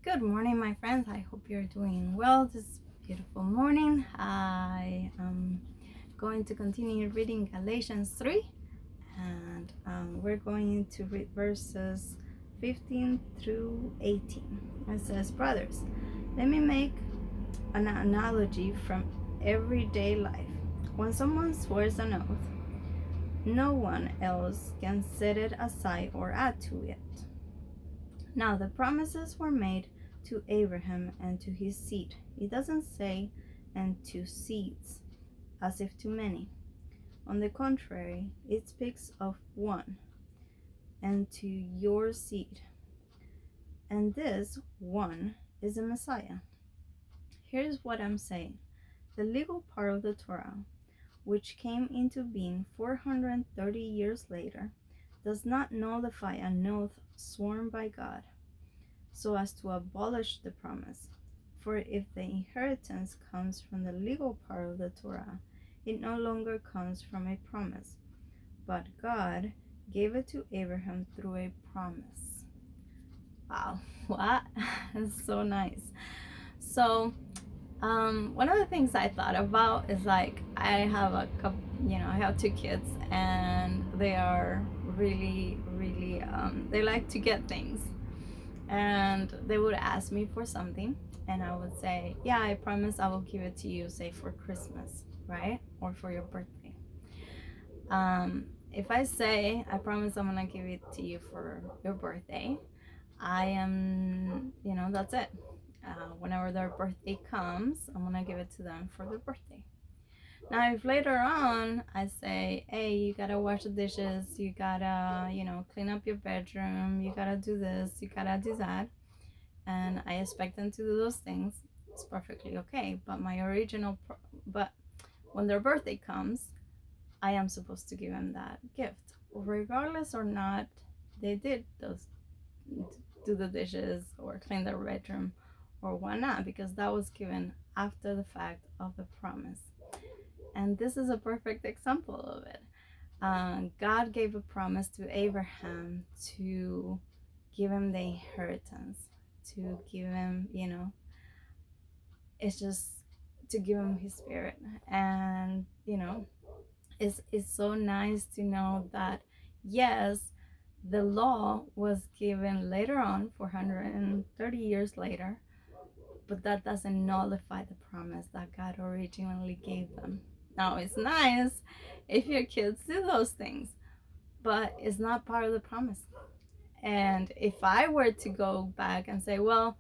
Good morning, my friends. I hope you're doing well this beautiful morning. I am going to continue reading Galatians 3, and we're going to read verses 15 through 18. It says, Brothers, let me make an analogy from everyday life. When someone swears an oath, no one else can set it aside or add to it. Now, the promises were made to Abraham and to his seed. It doesn't say, and to seeds, as if to many. On the contrary, it speaks of one, and to your seed. And this one is the Messiah. Here's what I'm saying. The legal part of the Torah, which came into being 430 years later, does not nullify an oath sworn by God, so as to abolish the promise. For if the inheritance comes from the legal part of the Torah, it no longer comes from a promise, but God gave it to Abraham through a promise. Wow, what? It's so nice. So, one of the things I thought about is like I have a couple, I have two kids, and they are really, really, they like to get things, and they would ask me for something, and I would say, yeah, I promise I will give it to you, say for Christmas, right? Or for your birthday. If I say I promise I'm gonna give it to you for your birthday, I am, that's it. Whenever their birthday comes, I'm gonna give it to them for their birthday. Now, if later on I say, hey, you gotta wash the dishes, you gotta, clean up your bedroom, you gotta do this, you gotta do that, and I expect them to do those things, it's perfectly okay. But when their birthday comes, I am supposed to give them that gift, regardless or not they did those, do the dishes or clean their bedroom or whatnot, because that was given after the fact of the promise. And this is a perfect example of it. God gave a promise to Abraham to give him the inheritance, to give him, it's just to give him his spirit. And, it's so nice to know that, yes, the law was given later on, 430 years later, but that doesn't nullify the promise that God originally gave them. Now, it's nice if your kids do those things, but it's not part of the promise. And if I were to go back and say, well,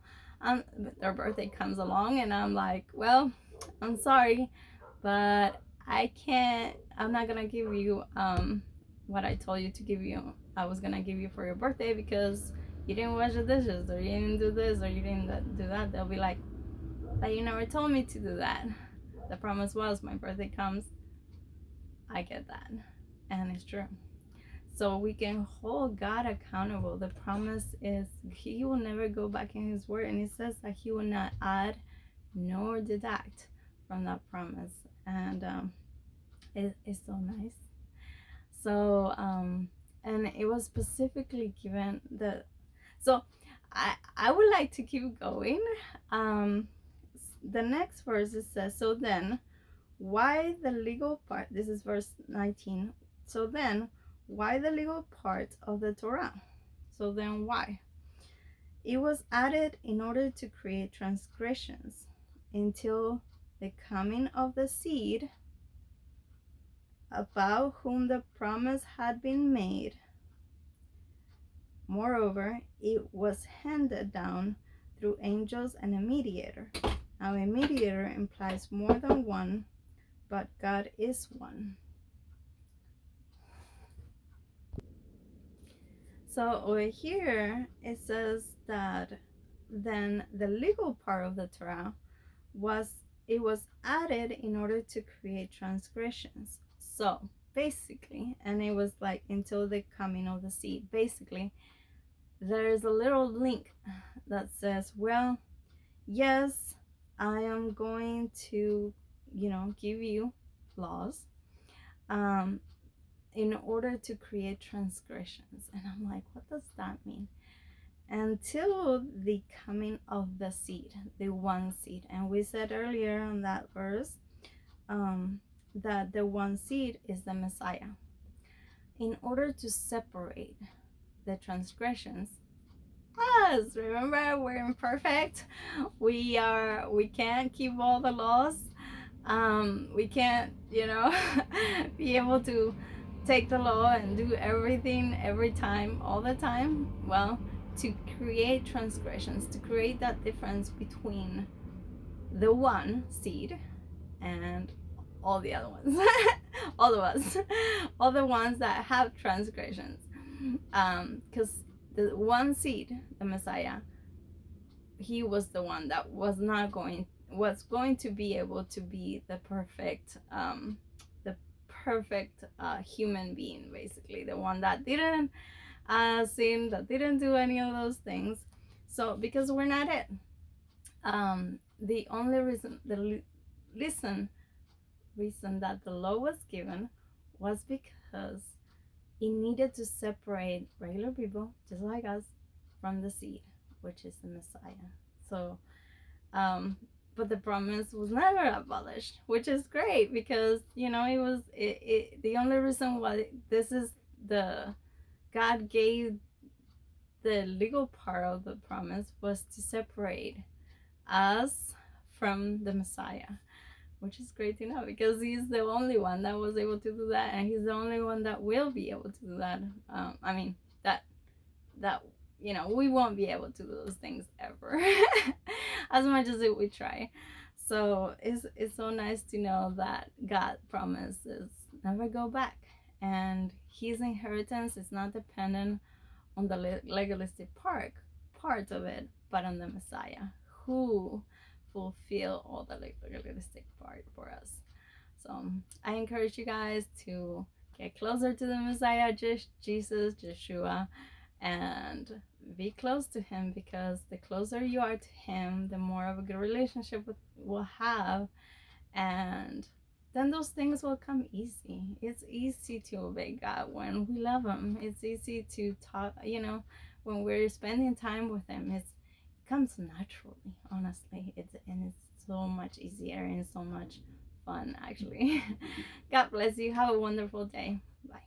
their birthday comes along, and I'm like, well, I'm sorry, but I'm not gonna give you what I told you to give you. I was gonna give you for your birthday because you didn't wash the dishes, or you didn't do this, or you didn't do that. They'll be like, but you never told me to do that. The promise was my birthday comes, I get that. And it's true. So we can hold God accountable. The promise is he will never go back in his word, and it says that he will not add nor deduct from that promise. And it's so nice. So and it was specifically given I would like to keep going. The next verse, it says, so then why the legal part, this is verse 19, so then why the legal part of the Torah? So then why? It was added in order to create transgressions until the coming of the seed about whom the promise had been made. Moreover, it was handed down through angels and a mediator. Now, a mediator implies more than one, but God is one. So over here, it says that then the legal part of the Torah was added in order to create transgressions. So basically, and it was like until the coming of the seed. Basically, there is a little link that says, well, yes, I am going to, give you laws in order to create transgressions. And I'm like, what does that mean? until the coming of the seed, the one seed. And we said earlier on that verse that the one seed is the Messiah. In order to separate the transgressions, us, remember, we're imperfect. We can't keep all the laws. We can't, be able to take the law and do everything every time, all the time. Well, to create transgressions, to create that difference between the one seed and all the other ones, all of us, all the ones that have transgressions. Because the one seed, the Messiah, he was the one that was going to be able to be the perfect human being, basically the one that didn't sin, that didn't do any of those things. So because we're not it, the only reason reason that the law was given was because it needed to separate regular people just like us from the seed, which is the Messiah. So but the promise was never abolished, which is great, because the only reason why this is the God gave the legal part of the promise was to separate us from the Messiah, which is great to know, because he's the only one that was able to do that, and he's the only one that will be able to do that. That we won't be able to do those things ever, as much as we try. So it's so nice to know that God promises never go back, and his inheritance is not dependent on the legalistic part of it, but on the Messiah, who fulfill all the legalistic part for us. So I encourage you guys to get closer to the Messiah, Jesus, Yeshua, and be close to him, because the closer you are to him, the more of a good relationship we'll have, and then those things will come easy. It's easy to obey God when we love him. It's easy to talk, when we're spending time with him. It comes naturally, honestly. It's so much easier and so much fun, actually. God bless you. Have a wonderful day. Bye.